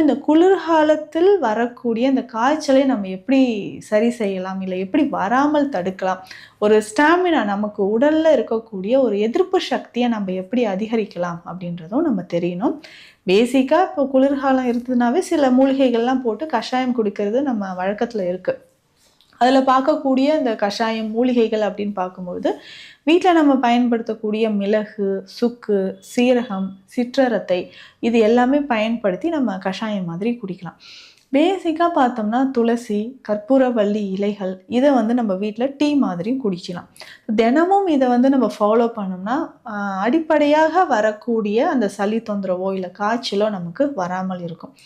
இந்த குளிர்காலத்தில் வரக்கூடிய இந்த காய்ச்சலை நம்ம எப்படி சரி செய்யலாம், இல்லை எப்படி வராமல் தடுக்கலாம், ஒரு ஸ்டாமினா நமக்கு உடல்ல இருக்கக்கூடிய ஒரு எதிர்ப்பு சக்தியை நம்ம எப்படி அதிகரிக்கலாம் அப்படின்றதும் நம்ம தெரியணும். பேசிக்கா இப்போ குளிர்காலம் இருந்ததுனாவே சில மூலிகைகள்லாம் போட்டு கஷாயம் குடிக்கிறது நம்ம வழக்கத்துல இருக்கு. அதுல பார்க்கக்கூடிய இந்த கஷாயம் மூலிகைகள் அப்படின்னு பார்க்கும்பொழுது, வீட்ல நம்ம பயன்படுத்தக்கூடிய மிளகு, சுக்கு, சீரகம், சிற்றரத்தை இது எல்லாமே பயன்படுத்தி நம்ம கஷாயம் மாதிரி குடிக்கலாம். பேசிக்கா பார்த்தோம்னா துளசி, கற்பூரவள்ளி இலைகள் இத நம்ம வீட்ல டீ மாதிரியும் குடிக்கலாம். தினமும் இத நம்ம ஃபாலோ பண்ணோம்னா, அடிப்படையாக வரக்கூடிய அந்த சளி தொந்தரவோ, இல்ல காய்ச்சலோ நமக்கு வராமல் இருக்கும்.